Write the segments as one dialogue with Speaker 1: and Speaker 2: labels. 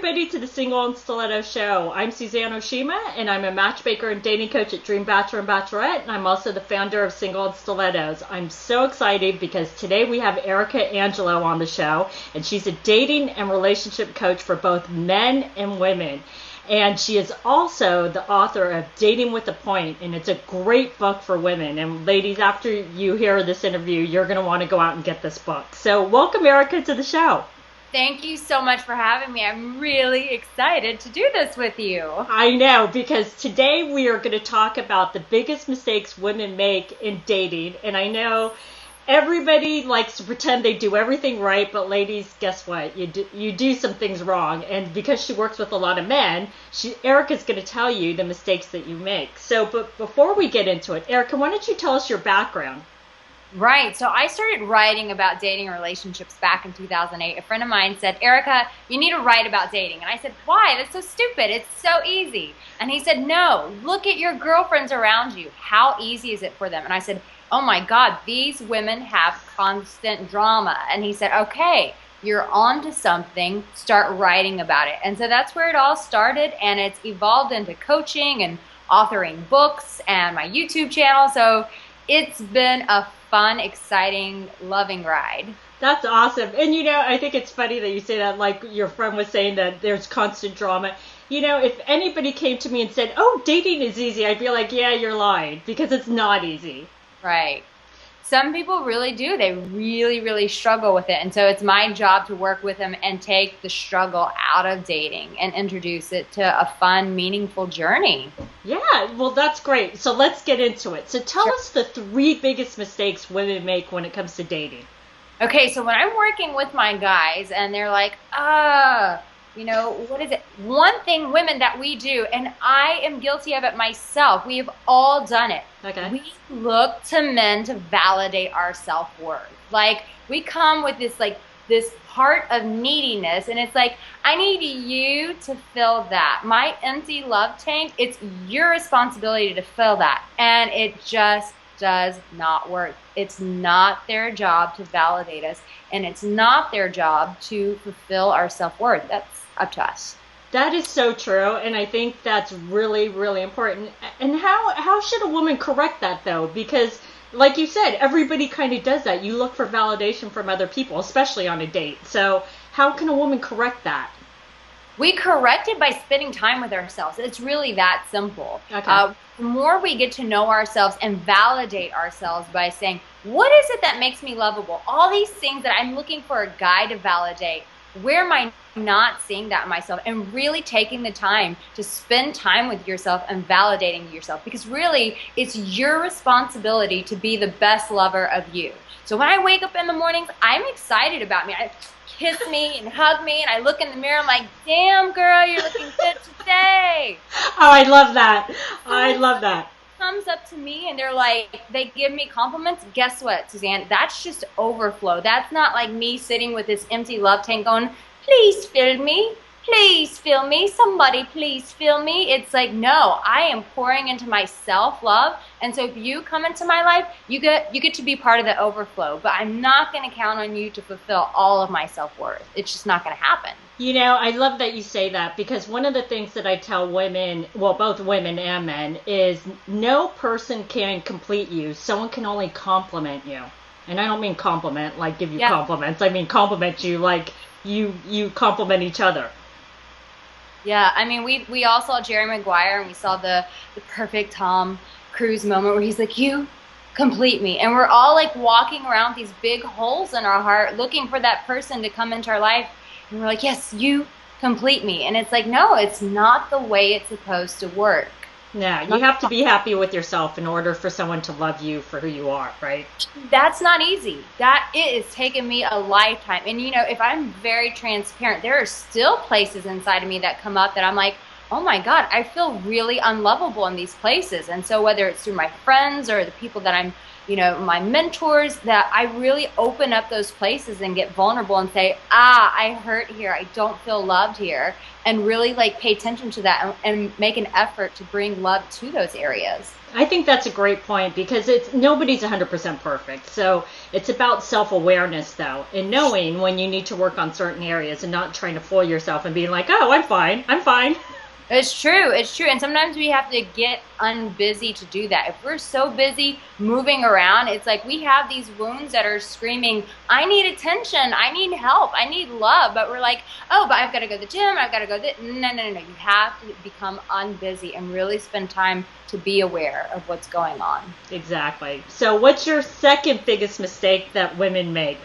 Speaker 1: everybody to the Single and Stiletto Show. I'm Suzanne Oshima, and I'm a matchmaker and dating coach at Dream Bachelor and Bachelorette, and I'm also the founder of Single and Stilettos. I'm so excited because today we have Arica Angelo on the show, and she's a dating and relationship coach for both men and women. And she is also the author of Dating with a Point, and it's a great book for women. And ladies, after you hear this interview, you're going to want to go out and get this book. So welcome, Arica, to the show.
Speaker 2: Thank you so much for having me. I'm really excited to do this with you.
Speaker 1: I know, because today we are going to talk about the biggest mistakes women make in dating. And I know everybody likes to pretend they do everything right, but ladies, guess what? You do some things wrong. And because she works with a lot of men, Arica's going to tell you the mistakes that you make. So, but before we get into it, Arica, why don't you tell us your background?
Speaker 2: Right. So I started writing about dating and relationships back in 2008. A friend of mine said, Arica, you need to write about dating. And I said, why? That's so stupid. It's so easy. And he said, no, look at your girlfriends around you. How easy is it for them? And I said, oh my God, these women have constant drama. And he said, okay, you're on to something. Start writing about it. And so that's where it all started. And it's evolved into coaching and authoring books and my YouTube channel. So it's been a fun, exciting, loving ride.
Speaker 1: That's awesome. And you know, I think it's funny that you say that, like your friend was saying that there's constant drama. You know, if anybody came to me and said, oh, dating is easy, I'd be like, yeah, you're lying, because it's not easy.
Speaker 2: Right. Some people really do. They really, really struggle with it. And so it's my job to work with them and take the struggle out of dating and introduce it to a fun, meaningful journey.
Speaker 1: Yeah, well, that's great. So let's get into it. So tell us the 3 biggest mistakes women make when it comes to dating.
Speaker 2: Okay, so when I'm working with my guys and they're like, you know, what is it? One thing, women, that we do, and I am guilty of it myself. We have all done it.
Speaker 1: Okay.
Speaker 2: We look to men to validate our self-worth. Like, we come with this heart of neediness, and it's like, I need you to fill that. My empty love tank, it's your responsibility to fill that. And it just does not work. It's not their job to validate us, and it's not their job to fulfill our self-worth. That's up to us.
Speaker 1: That is so true, and I think that's really, really important. And how should a woman correct that, though? Because, like you said, everybody kind of does that. You look for validation from other people, especially on a date. So how can a woman correct that?
Speaker 2: We correct it by spending time with ourselves. It's really that simple.
Speaker 1: Okay.
Speaker 2: The more we get to know ourselves and validate ourselves by saying, what is it that makes me lovable? All these things that I'm looking for a guy to validate. Where am I not seeing that in myself? And really taking the time to spend time with yourself and validating yourself. Because really, it's your responsibility to be the best lover of you. So when I wake up in the mornings, I'm excited about me. I kiss me and hug me, and I look in the mirror, I'm like, damn, girl, you're looking good today.
Speaker 1: Oh, I love that. I love that.
Speaker 2: Comes up to me and they're like, they give me compliments. Guess what, Suzanne? That's just overflow. That's not like me sitting with this empty love tank going, please fill me. Please fill me. Somebody please fill me. It's like, no, I am pouring into my self-love. And so if you come into my life, you get to be part of the overflow. But I'm not going to count on you to fulfill all of my self-worth. It's just not going to happen.
Speaker 1: You know, I love that you say that, because one of the things that I tell women, well, both women and men, is no person can complete you. Someone can only compliment you. And I don't mean compliment like give you compliments. I mean compliment you like you compliment each other.
Speaker 2: Yeah, I mean, we all saw Jerry Maguire, and we saw the perfect Tom Cruise moment where he's like, you complete me. And we're all like walking around with these big holes in our heart looking for that person to come into our life. And we're like, yes, you complete me. And it's like, no, it's not the way it's supposed to work.
Speaker 1: Yeah, you have to be happy with yourself in order for someone to love you for who you are, right?
Speaker 2: That's not easy. It has taken me a lifetime. And, you know, if I'm very transparent, there are still places inside of me that come up that I'm like, oh my God, I feel really unlovable in these places. And so whether it's through my friends or the people that I'm my mentors, that I really open up those places and get vulnerable and say, I hurt here. I don't feel loved here. And really like pay attention to that and make an effort to bring love to those areas.
Speaker 1: I think that's a great point, because nobody's 100% perfect. So it's about self-awareness, though, and knowing when you need to work on certain areas and not trying to fool yourself and being like, oh, I'm fine.
Speaker 2: It's true. It's true. And sometimes we have to get unbusy to do that. If we're so busy moving around, it's like we have these wounds that are screaming, I need attention. I need help. I need love. But we're like, oh, but I've got to go to the gym. I've got to go this. No. You have to become unbusy and really spend time to be aware of what's going on.
Speaker 1: Exactly. So what's your second biggest mistake that women make?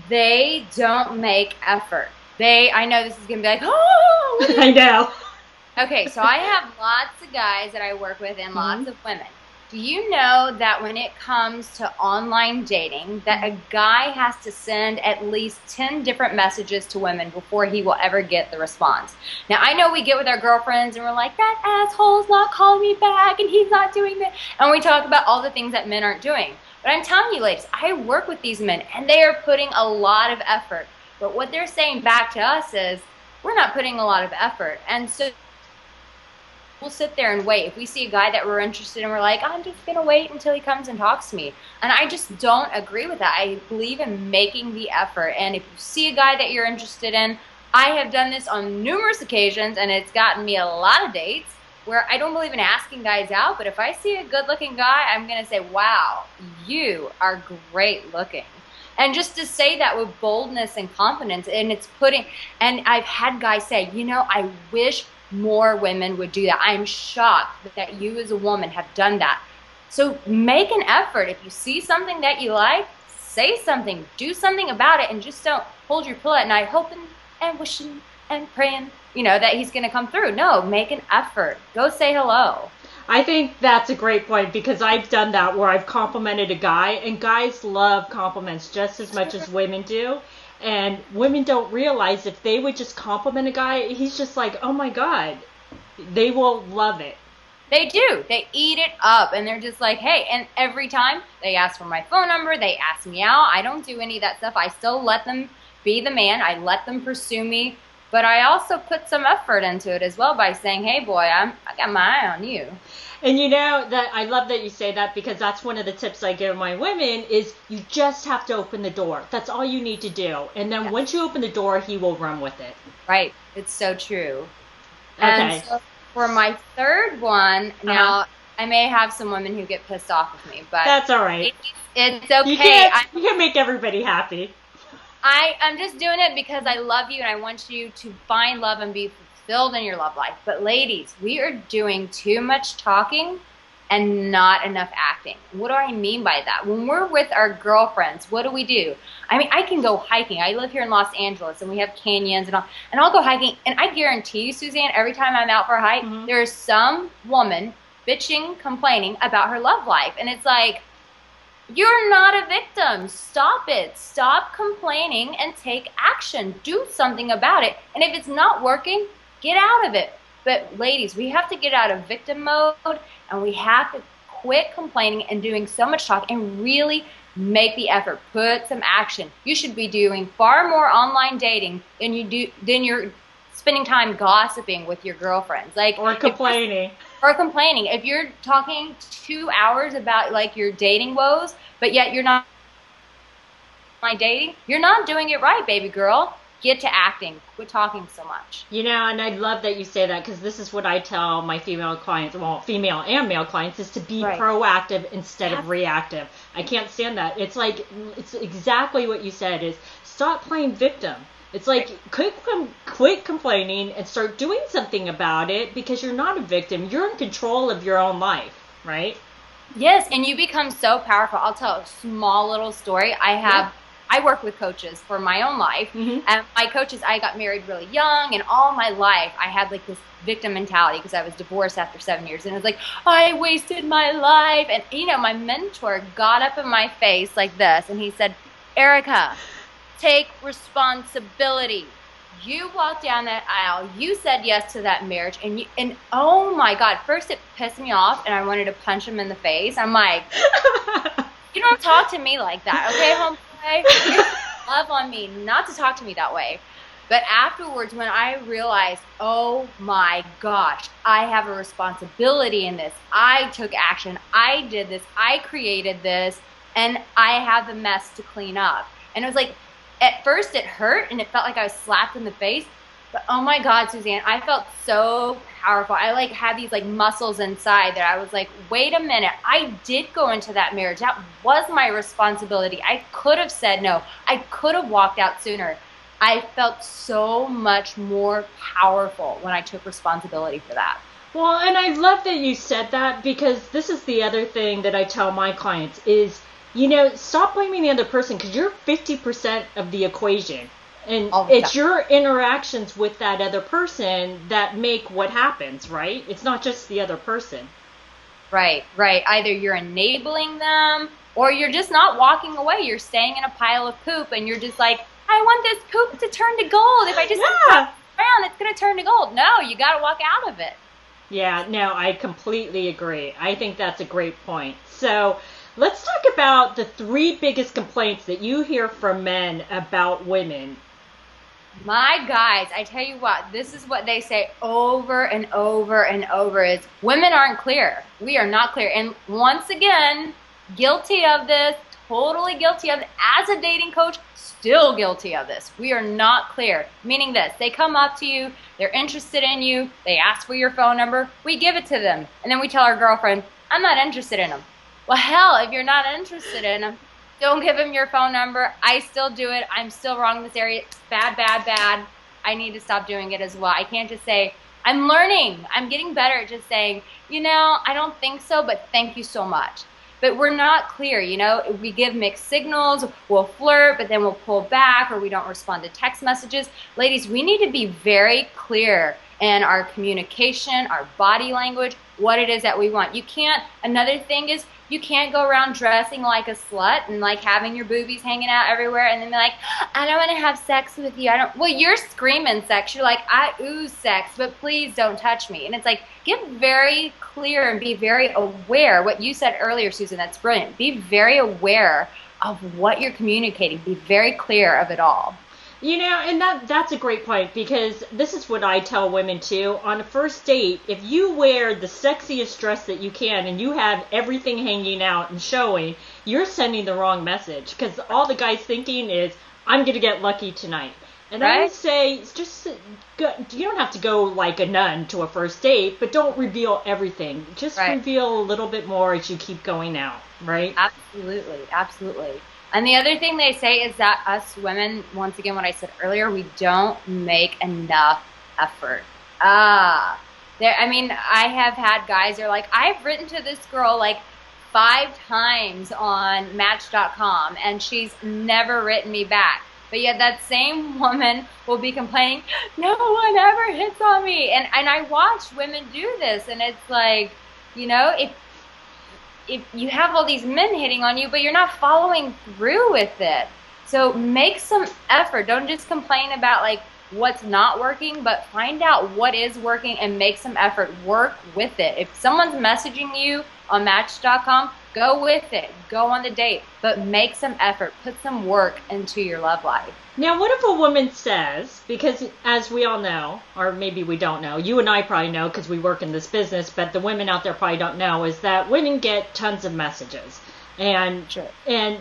Speaker 2: They don't make effort. I know this is going to be like, oh!
Speaker 1: I know.
Speaker 2: Okay, so I have lots of guys that I work with and lots of women. Do you know that when it comes to online dating, that a guy has to send at least 10 different messages to women before he will ever get the response? Now, I know we get with our girlfriends and we're like, that asshole's not calling me back and he's not doing that. And we talk about all the things that men aren't doing. But I'm telling you, ladies, I work with these men and they are putting a lot of effort. But what they're saying back to us is, we're not putting a lot of effort. And so we'll sit there and wait. If we see a guy that we're interested in, we're like, I'm just going to wait until he comes and talks to me. And I just don't agree with that. I believe in making the effort. And if you see a guy that you're interested in, I have done this on numerous occasions, and it's gotten me a lot of dates where I don't believe in asking guys out. But if I see a good-looking guy, I'm going to say, wow, you are great looking. And just to say that with boldness and confidence, and and I've had guys say, I wish more women would do that. I'm shocked that you as a woman have done that. So make an effort. If you see something that you like, say something, do something about it, and just don't hold your pillow at night hoping and wishing and praying, that he's going to come through. No, make an effort. Go say hello.
Speaker 1: I think that's a great point, because I've done that where I've complimented a guy, and guys love compliments just as much as women do. And women don't realize if they would just compliment a guy, he's just like, oh my God, they will love it.
Speaker 2: They do. They eat it up, and they're just like, hey, and every time they ask for my phone number, they ask me out. I don't do any of that stuff. I still let them be the man. I let them pursue me. But I also put some effort into it as well by saying, hey, boy, I got my eye on you.
Speaker 1: And that I love that you say that, because that's one of the tips I give my women is you just have to open the door. That's all you need to do. And then once you open the door, he will run with it.
Speaker 2: Right. It's so true.
Speaker 1: Okay.
Speaker 2: And so for my third one, now I may have some women who get pissed off with me, but
Speaker 1: that's all right.
Speaker 2: It's okay.
Speaker 1: You can make everybody happy.
Speaker 2: I'm just doing it because I love you and I want you to find love and be fulfilled in your love life. But ladies, we are doing too much talking and not enough acting. What do I mean by that? When we're with our girlfriends, what do? I mean, I can go hiking. I live here in Los Angeles and we have canyons and all, and I'll go hiking, and I guarantee you, Suzanne, every time I'm out for a hike, there's some woman bitching, complaining about her love life. And it's like, you're not a victim. Stop it. Stop complaining and take action. Do something about it. And if it's not working, get out of it. But ladies, we have to get out of victim mode, and we have to quit complaining and doing so much talk and really make the effort. Put some action. You should be doing far more online dating than you're spending time gossiping with your girlfriends.
Speaker 1: Or complaining.
Speaker 2: If you're talking 2 hours about like your dating woes, but yet you're not dating, you're not doing it right, baby girl. Get to acting. Quit talking so much.
Speaker 1: And I love that you say that, because this is what I tell my female clients, well, female and male clients, is to be proactive instead of reactive. I can't stand that. It's like, it's exactly what you said, is stop playing victim. It's like, quit complaining and start doing something about it, because you're not a victim. You're in control of your own life, right?
Speaker 2: Yes, and you become so powerful. I'll tell a small little story. I work with coaches for my own life, and my coaches, I got married really young, and all my life I had like this victim mentality because I was divorced after 7 years, and it was like, I wasted my life. And my mentor got up in my face like this, and he said, Arica, take responsibility. You walked down that aisle. You said yes to that marriage, and oh my God! First, it pissed me off, and I wanted to punch him in the face. I'm like, you don't talk to me like that, okay, homeboy? You love on me not to talk to me that way. But afterwards, when I realized, oh my gosh, I have a responsibility in this. I took action. I did this. I created this, and I have the mess to clean up. And it was like, at first it hurt and it felt like I was slapped in the face, but oh my God, Suzanne, I felt so powerful. I like had these like muscles inside that I was like, wait a minute, I did go into that marriage. That was my responsibility. I could have said no. I could have walked out sooner. I felt so much more powerful when I took responsibility for that.
Speaker 1: Well, and I love that you said that, because this is the other thing that I tell my clients is, stop blaming the other person, because you're 50% of the equation. And it's your interactions with that other person that make what happens, right? It's not just the other person.
Speaker 2: Right. Either you're enabling them or you're just not walking away. You're staying in a pile of poop and you're just like, I want this poop to turn to gold. If I just put it around, it's going to turn to gold. No, you got to walk out of it.
Speaker 1: Yeah, no, I completely agree. I think that's a great point. So let's talk about the 3 biggest complaints that you hear from men about women.
Speaker 2: My guys, I tell you what, this is what they say over and over and over is women aren't clear. We are not clear. And once again, guilty of this, totally guilty of it. As a dating coach, still guilty of this. We are not clear. Meaning this, they come up to you, they're interested in you, they ask for your phone number, we give it to them. And then we tell our girlfriend, I'm not interested in them. Well, hell, if you're not interested in them, don't give him your phone number. I still do it. I'm still wrong in this area. Bad. I need to stop doing it as well. I can't just say, I'm learning. I'm getting better at just saying, I don't think so, but thank you so much. But we're not clear, We give mixed signals. We'll flirt, but then we'll pull back, or we don't respond to text messages. Ladies, we need to be very clear in our communication, our body language, what it is that we want. Another thing is, you can't go around dressing like a slut and like having your boobies hanging out everywhere and then be like, I don't want to have sex with you. Well, you're screaming sex. You're like, I ooze sex, but please don't touch me. And it's like, get very clear and be very aware. What you said earlier, Susan, that's brilliant. Be very aware of what you're communicating. Be very clear of it all.
Speaker 1: And that's a great point, because this is what I tell women too. On a first date, if you wear the sexiest dress that you can and you have everything hanging out and showing, you're sending the wrong message, because all the guy's thinking is, I'm going to get lucky tonight. And I would say, just you don't have to go like a nun to a first date, but don't reveal everything. Just reveal a little bit more as you keep going out, right?
Speaker 2: Absolutely. And the other thing they say is that us women, once again, what I said earlier, we don't make enough effort. I have had guys that are like, I've written to this girl like 5 times on Match.com and she's never written me back. But yet that same woman will be complaining, no one ever hits on me. And I watch women do this, and it's like, if you have all these men hitting on you, but you're not following through with it. So make some effort. Don't just complain about like what's not working, but find out what is working and make some effort. Work with it. If someone's messaging you on Match.com, go with it. Go on the date, but make some effort. Put some work into your love life.
Speaker 1: Now, what if a woman says, because as we all know, or maybe we don't know, you and I probably know because we work in this business, but the women out there probably don't know, is that women get tons of messages. And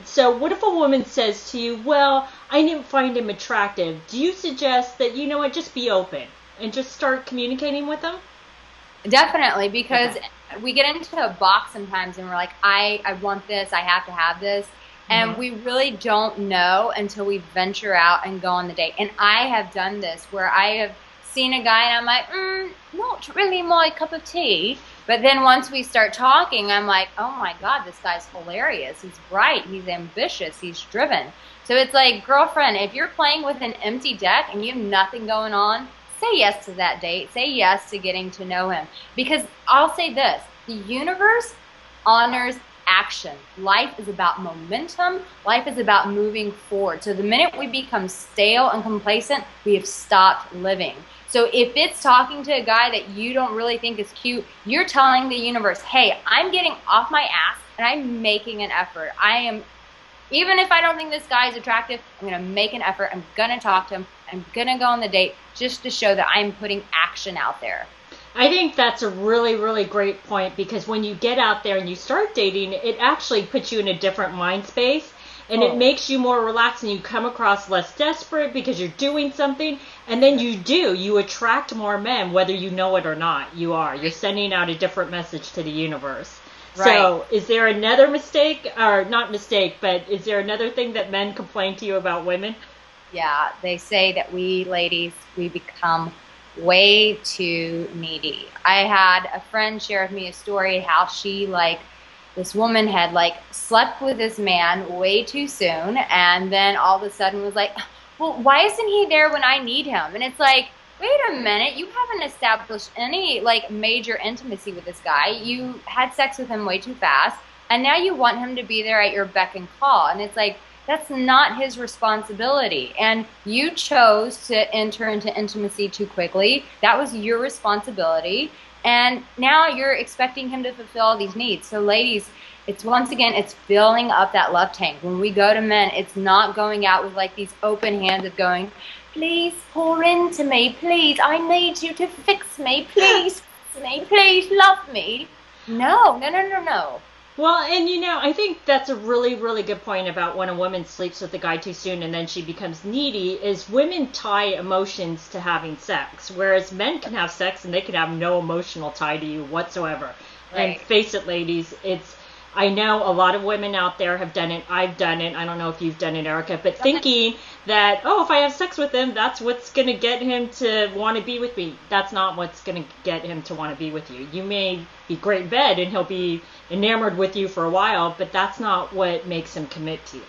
Speaker 1: so what if a woman says to you, well, I didn't find him attractive. Do you suggest that, just be open and just start communicating with them?
Speaker 2: Definitely, because we get into a box sometimes and we're like, I want this, I have to have this. And we really don't know until we venture out and go on the date. And I have done this where I have seen a guy and I'm like, not really my cup of tea. But then once we start talking, I'm like, oh my God, this guy's hilarious. He's bright. He's ambitious. He's driven. So it's like, girlfriend, if you're playing with an empty deck and you have nothing going on, say yes to that date. Say yes to getting to know him. Because I'll say this, the universe honors action. Life is about momentum. Life is about moving forward. So the minute we become stale and complacent, we have stopped living. So if it's talking to a guy that you don't really think is cute, you're telling the universe, hey, I'm getting off my ass and I'm making an effort. Even if I don't think this guy is attractive, I'm going to make an effort. I'm going to talk to him. I'm going to go on the date just to show that I'm putting action out there.
Speaker 1: I think that's a really, really great point, because when you get out there and you start dating, it actually puts you in a different mind space, and it makes you more relaxed, and you come across less desperate because you're doing something, and then you attract more men, whether you know it or not. You're sending out a different message to the universe. Right. So is there another mistake, or not mistake, but is there another thing that men complain to you about women?
Speaker 2: Yeah, they say that we ladies, we become way too needy. I had a friend share with me a story how this woman had slept with this man way too soon, and then all of a sudden was like, well, why isn't he there when I need him? And it's like, wait a minute, you haven't established any major intimacy with this guy. You had sex with him way too fast, and now you want him to be there at your beck and call. And it's like, that's not his responsibility. And you chose to enter into intimacy too quickly. That was your responsibility. And now you're expecting him to fulfill all these needs. So ladies, it's filling up that love tank. When we go to men, it's not going out with these open hands of going, please pour into me, please. I need you to fix me, please fix me, please love me. No.
Speaker 1: Well, and I think that's a really, really good point about when a woman sleeps with a guy too soon and then she becomes needy, is women tie emotions to having sex, whereas men can have sex and they can have no emotional tie to you whatsoever. Right. And face it, ladies, I know a lot of women out there have done it. I've done it. I don't know if you've done it, Arica, but thinking that, if I have sex with him, that's what's going to get him to want to be with me. That's not what's going to get him to want to be with you. You may be great in bed and he'll be enamored with you for a while, but that's not what makes him commit to you.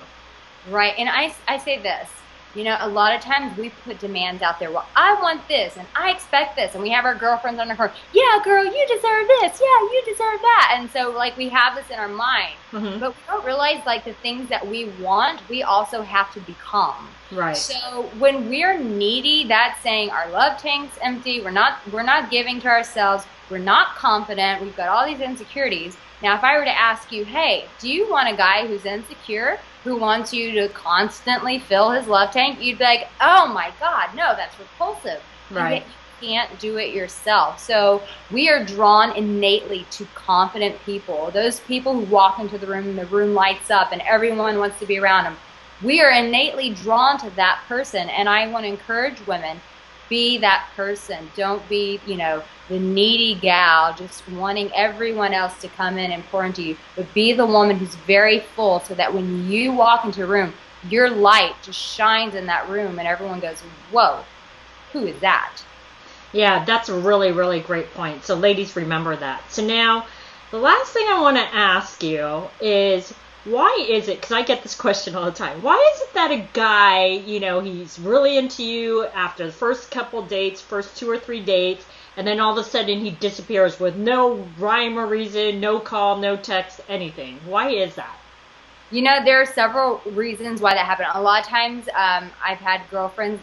Speaker 2: Right. And I say this, a lot of times we put demands out there. Well, I want this and I expect this. And we have our girlfriends on her, yeah, girl, you deserve this. Yeah, you deserve that. And so we have this in our mind, but we don't realize the things that we want, we also have to become.
Speaker 1: Right.
Speaker 2: So when we're needy, that's saying our love tank's empty. We're not giving to ourselves. We're not confident. We've got all these insecurities. Now, if I were to ask you, hey, do you want a guy who's insecure, who wants you to constantly fill his love tank? You'd be like, oh my God, no, that's repulsive.
Speaker 1: Right.
Speaker 2: You can't do it yourself. So we are drawn innately to confident people. Those people who walk into the room and the room lights up and everyone wants to be around them. We are innately drawn to that person. And I want to encourage women, be that person. Don't be, the needy gal just wanting everyone else to come in and pour into you, but be the woman who's very full, so that when you walk into a room, your light just shines in that room and everyone goes, whoa, who is that?
Speaker 1: Yeah, that's a really, really great point. So ladies, remember that. So now the last thing I want to ask you is, why is it, because I get this question all the time, why is it that a guy, he's really into you after the first couple dates, first 2 or 3 dates, and then all of a sudden he disappears with no rhyme or reason, no call, no text, anything? Why is that?
Speaker 2: There are several reasons why that happened. A lot of times I've had girlfriends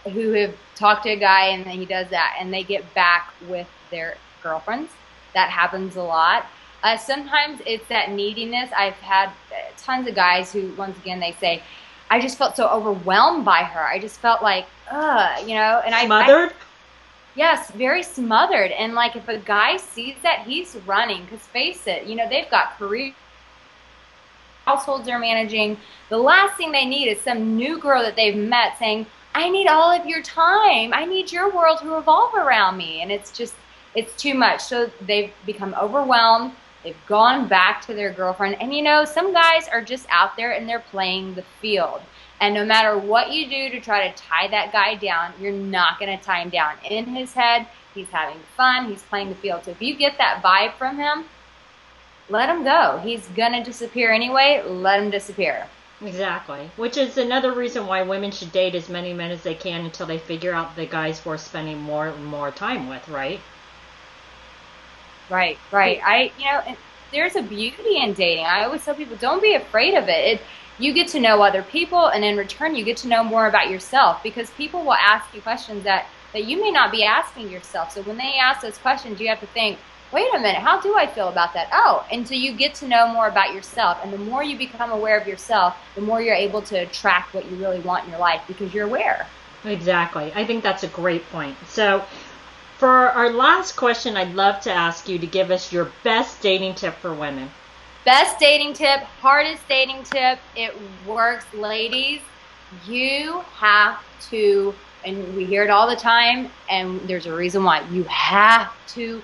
Speaker 2: who have talked to a guy and then he does that and they get back with their girlfriends. That happens a lot. Sometimes it's that neediness. I've had tons of guys who, once again, they say, I just felt so overwhelmed by her. I just felt like, and
Speaker 1: smothered?
Speaker 2: Yes, very smothered. And if a guy sees that, he's running. Because face it, they've got career, households they're managing. The last thing they need is some new girl that they've met saying, I need all of your time. I need your world to revolve around me. And it's too much. So they've become overwhelmed. They've gone back to their girlfriend. And some guys are just out there and they're playing the field. And no matter what you do to try to tie that guy down, you're not going to tie him down. In his head, he's having fun. He's playing the field. So if you get that vibe from him, let him go. He's going to disappear anyway. Let him disappear.
Speaker 1: Exactly. Which is another reason why women should date as many men as they can until they figure out the guys worth spending more and more time with, right?
Speaker 2: Right. there's a beauty in dating. I always tell people, don't be afraid of it. You get to know other people, and in return, you get to know more about yourself, because people will ask you questions that you may not be asking yourself. So when they ask those questions, you have to think, wait a minute, how do I feel about that? Oh, and so you get to know more about yourself. And the more you become aware of yourself, the more you're able to attract what you really want in your life, because you're aware.
Speaker 1: Exactly. I think that's a great point. So for our last question, I'd love to ask you to give us your best dating tip for women.
Speaker 2: Best dating tip, hardest dating tip, it works, ladies. You have to, and we hear it all the time, and there's a reason why, you have to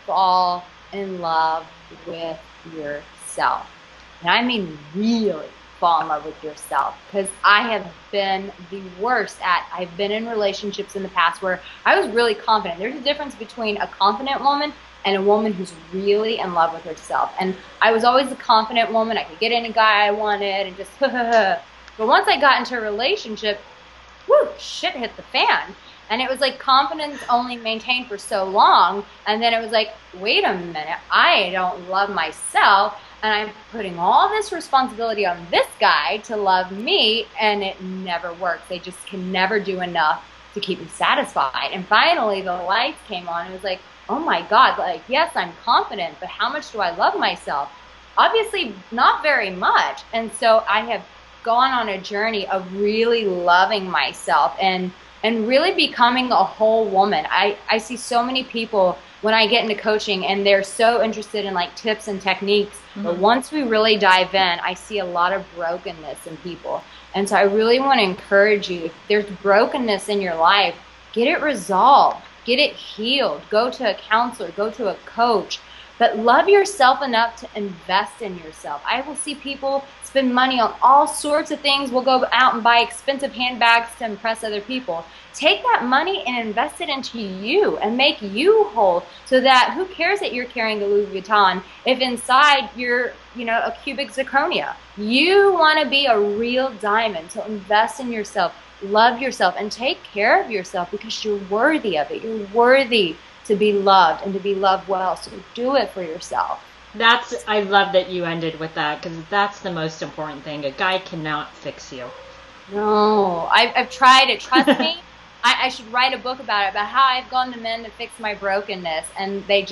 Speaker 2: fall in love with yourself. And I mean really fall in love with yourself, because I have been the worst I've been in relationships in the past where I was really confident. There's a difference between a confident woman and a woman who's really in love with herself. And I was always a confident woman. I could get any guy I wanted and just but once I got into a relationship, whoo, shit hit the fan. And it was like confidence only maintained for so long, and then it was like, wait a minute, I don't love myself, and I'm putting all this responsibility on this guy to love me, and it never works. They just can never do enough to keep me satisfied. And finally the lights came on, and it was like, oh my God, like, yes, I'm confident, but how much do I love myself? Obviously not very much. And so I have gone on a journey of really loving myself and really becoming a whole woman. I see so many people when I get into coaching, and they're so interested in like tips and techniques. Mm-hmm. But once we really dive in, I see a lot of brokenness in people. And so I really want to encourage you, if there's brokenness in your life, get it resolved, get it healed, go to a counselor, go to a coach, but love yourself enough to invest in yourself. I will see people spend money on all sorts of things. We'll go out and buy expensive handbags to impress other people. Take that money and invest it into you and make you whole, so that who cares that you're carrying a Louis Vuitton if inside you're, a cubic zirconia. You want to be a real diamond, so invest in yourself, love yourself, and take care of yourself, because you're worthy of it. You're worthy to be loved and to be loved well, so do it for yourself.
Speaker 1: I love that you ended with that, because that's the most important thing. A guy cannot fix you.
Speaker 2: No, I've tried it. Trust me. I should write a book about it, about how I've gone to men to fix my brokenness, and they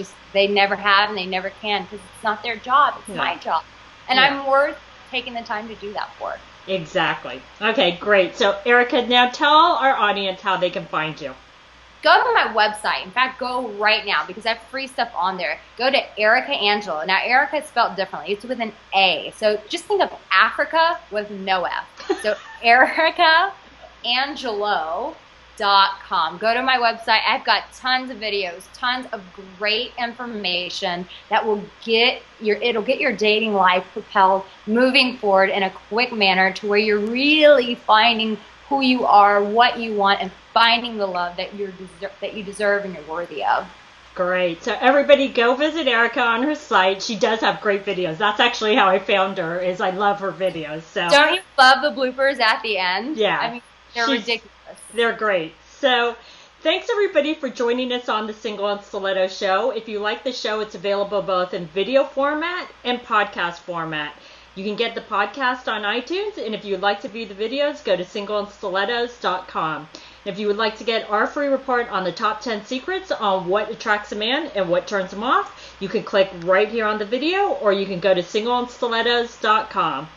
Speaker 2: never have and they never can, because it's not their job. It's my job. And I'm worth taking the time to do that for.
Speaker 1: Exactly. Okay, great. So Arica, now tell our audience how they can find you.
Speaker 2: Go to my website. In fact, go right now, because I have free stuff on there. Go to Arica Angelo. Now, Arica is spelled differently. It's with an A. So just think of Africa with no F. So AricaAngelo.com. Go to my website. I've got tons of videos, tons of great information that will it'll get your dating life propelled, moving forward in a quick manner, to where you're really finding who you are, what you want, and finding the love that you deserve and you're worthy of.
Speaker 1: Great. So everybody go visit Arica on her site. She does have great videos. That's actually how I found her, is I love her videos. So
Speaker 2: don't you love the bloopers at the end?
Speaker 1: Yeah.
Speaker 2: I mean, they're ridiculous.
Speaker 1: They're great. So thanks everybody for joining us on the Single and Stiletto Show. If you like the show, it's available both in video format and podcast format. You can get the podcast on iTunes, and if you would like to view the videos, go to singleandstilettos.com. If you would like to get our free report on the top 10 secrets on what attracts a man and what turns him off, you can click right here on the video, or you can go to singleandstilettos.com.